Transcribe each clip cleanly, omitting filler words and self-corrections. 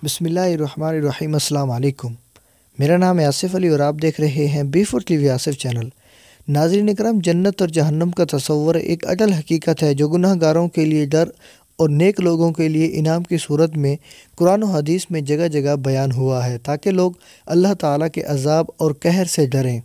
بسم اللہ الرحمن الرحیم۔ السلام علیکم۔ میرا نام ہے آصف علی اور آپ دیکھ رہے ہیں B four T V Asif channel. ناظرین اکرام، جنت اور جہنم کا تصور ایک اٹل حقیقت ہے جو گناہ گاروں کے لیے ڈر اور نیک لوگوں کے لیے انعام کی صورت میں قرآن و حدیث میں جگہ جگہ بیان ہوا ہے تاکہ لوگ اللہ تعالیٰ کے عذاب اور قہر سے ڈریں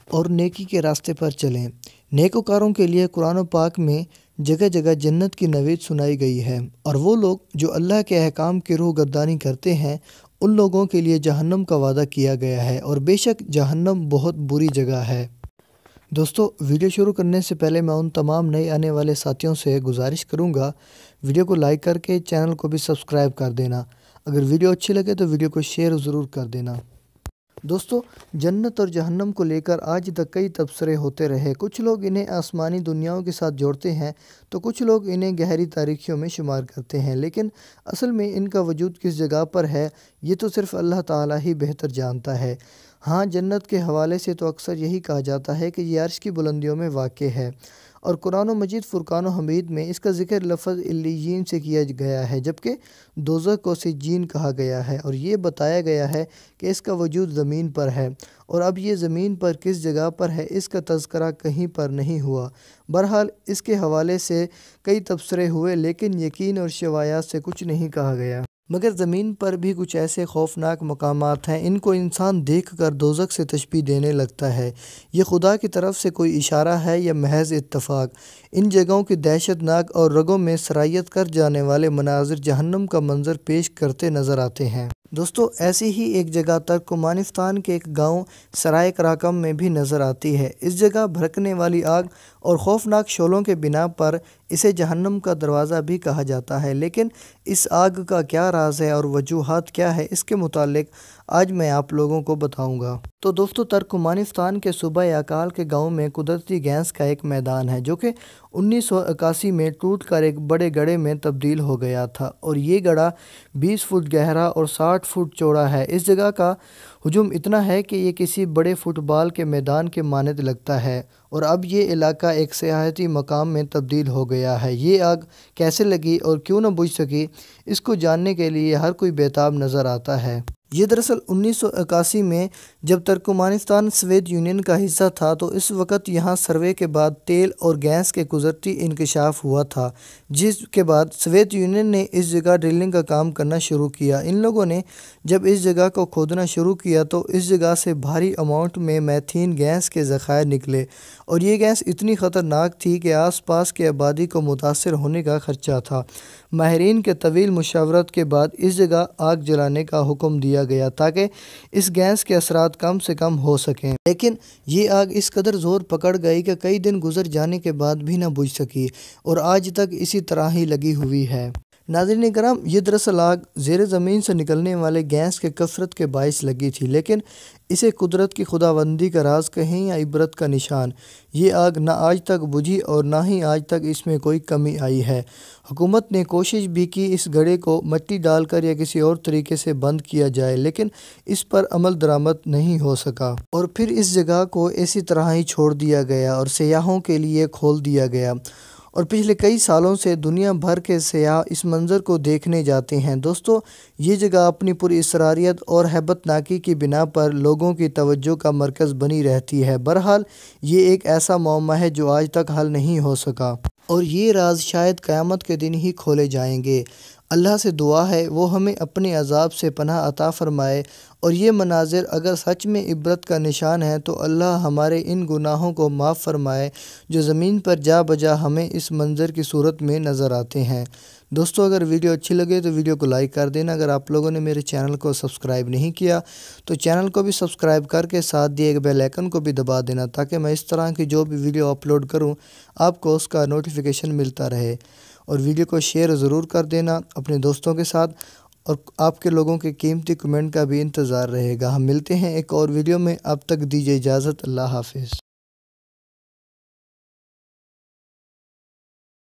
اور نیکی کے راستے پر چلیں۔ نیکوکاروں کے لیے قرآن پاک میں جگہ جگہ جنت کی نوید سنائی گئی ہے، اور وہ لوگ جو اللہ کے احکام کی روح گردانی کرتے ہیں ان لوگوں کے لیے جہنم کا وعدہ کیا گیا ہے، اور بے شک جہنم بہت بری جگہ ہے۔ دوستو، ویڈیو شروع کرنے سے پہلے میں ان تمام نئے آنے والے ساتھیوں سے گزارش کروں گا ویڈیو کو لائک کر کے چینل کو بھی سبسکرائب کر دینا۔ اگر ویڈیو اچھی لگے تو ویڈیو کو شیئر ضرور کر دینا۔ دوستو، جنت اور جہنم کو لے کر آج تک کئی تبصرے ہوتے رہے۔ کچھ لوگ انہیں آسمانی دنیاؤں کے ساتھ جوڑتے ہیں تو کچھ لوگ انہیں گہری تاریکیوں میں شمار کرتے ہیں، لیکن اصل میں ان کا وجود کس جگہ پر ہے یہ تو صرف اللہ تعالیٰ ہی بہتر جانتا ہے۔ ہاں، جنت کے حوالے سے تو اکثر یہی کہا جاتا ہے کہ یہ عرش کی بلندیوں میں واقع ہے، اور قرآن مجید فرقان حمید میں اس کا ذکر لفظ علیین سے کیا گیا ہے، جبکہ دوزخ کو سجین کہا گیا ہے، اور یہ بتایا گیا ہے کہ اس کا وجود زمین پر ہے، اور اب یہ زمین پر کس جگہ پر ہے اس کا تذکرہ کہیں پر نہیں ہوا۔ بہرحال اس کے حوالے سے کئی تبصرے ہوئے، لیکن یقین اور شواہد سے کچھ نہیں کہا گیا۔ مگر زمین پر بھی کچھ ایسے خوفناک مقامات ہیں ان کو انسان دیکھ کر دوزخ سے تشبیہ دینے لگتا ہے۔ یہ خدا کی طرف سے کوئی اشارہ ہے یا محض اتفاق؟ ان جگہوں کی دہشت ناک اور رگوں میں سرایت کر جانے والے مناظر جہنم کا منظر پیش کرتے نظر آتے ہیں۔ دوستو، ایسی ہی ایک جگہ ترکمانستان کے ایک گاؤں سرائے کراکم میں بھی نظر آتی ہے۔ اس جگہ بھڑکنے والی آگ اور خوفناک شعلوں کے بنا پر اسے جہنم کا دروازہ بھی کہا جاتا ہے، لیکن اس آگ کا کیا راز ہے اور وجوہات کیا ہے اس کے متعلق آج میں آپ لوگوں کو بتاؤں گا۔ تو دوستو، ترکمانستان کے صوبہ یاکال کے گاؤں میں قدرتی گیس کا ایک میدان ہے جو کہ 1981 میں ٹوٹ کر ایک بڑے گڑھے میں تبدیل ہو گیا تھا، اور یہ گڑھا 20 فٹ گہرا اور 60 فٹ چوڑا ہے۔ اس جگہ کا حجم اتنا ہے کہ یہ کسی بڑے فٹ بال کے میدان کے مانند لگتا ہے، اور اب یہ علاقہ ایک سیاحتی مقام میں تبدیل ہو گیا ہے۔ یہ آگ کیسے لگی اور کیوں نہ بجھ سکی، اس کو جاننے کے لیے ہر کوئی بےتاب نظر آتا ہے۔ یہ دراصل 1981 میں جب ترکمانستان سوویت یونین کا حصہ تھا تو اس وقت یہاں سروے کے بعد تیل اور گیس کے قدرتی انکشاف ہوا تھا، جس کے بعد سوویت یونین نے اس جگہ ڈرلنگ کا کام کرنا شروع کیا۔ ان لوگوں نے جب اس جگہ کو کھودنا شروع کیا تو اس جگہ سے بھاری اماؤنٹ میں میتھین گیس کے ذخائر نکلے، اور یہ گیس اتنی خطرناک تھی کہ آس پاس کی آبادی کو متاثر ہونے کا خدشہ تھا۔ ماہرین کے طویل مشاورت کے بعد اس جگہ آگ جلانے کا حکم دیا گیا تاکہ اس گیس کے اثرات کم سے کم ہو سکیں، لیکن یہ آگ اس قدر زور پکڑ گئی کہ کئی دن گزر جانے کے بعد بھی نہ بجھ سکی، اور آج تک اسی طرح ہی لگی ہوئی ہے۔ ناظرین کرام، یہ دراصل آگ زیر زمین سے نکلنے والے گیس کے کثرت کے باعث لگی تھی، لیکن اسے قدرت کی خداوندی کا راز کہیں یا عبرت کا نشان۔ یہ آگ نہ آج تک بجھی اور نہ ہی آج تک اس میں کوئی کمی آئی ہے۔ حکومت نے کوشش بھی کی اس گڑھے کو مٹی ڈال کر یا کسی اور طریقے سے بند کیا جائے، لیکن اس پر عمل درآمد نہیں ہو سکا، اور پھر اس جگہ کو اسی طرح ہی چھوڑ دیا گیا اور سیاحوں کے لیے کھول دیا گیا، اور پچھلے کئی سالوں سے دنیا بھر کے سیاح اس منظر کو دیکھنے جاتے ہیں۔ دوستو، یہ جگہ اپنی پُر اسراریت اور ہیبت ناکی کی بنا پر لوگوں کی توجہ کا مرکز بنی رہتی ہے۔ بہرحال یہ ایک ایسا معمہ ہے جو آج تک حل نہیں ہو سکا، اور یہ راز شاید قیامت کے دن ہی کھولے جائیں گے۔ اللہ سے دعا ہے وہ ہمیں اپنے عذاب سے پناہ عطا فرمائے، اور یہ مناظر اگر سچ میں عبرت کا نشان ہے تو اللہ ہمارے ان گناہوں کو معاف فرمائے جو زمین پر جا بجا ہمیں اس منظر کی صورت میں نظر آتے ہیں۔ دوستو، اگر ویڈیو اچھی لگے تو ویڈیو کو لائک کر دینا۔ اگر آپ لوگوں نے میرے چینل کو سبسکرائب نہیں کیا تو چینل کو بھی سبسکرائب کر کے ساتھ دیے بیل آئیکن کو بھی دبا دینا تاکہ میں اس طرح کی جو بھی ویڈیو اپلوڈ کروں آپ کو اس کا نوٹیفیکیشن ملتا رہے، اور ویڈیو کو شیئر ضرور کر دینا اپنے دوستوں کے ساتھ، اور آپ کے لوگوں کے قیمتی کمنٹ کا بھی انتظار رہے گا۔ ہم ملتے ہیں ایک اور ویڈیو میں، اب تک دیجیے اجازت۔ اللہ حافظ۔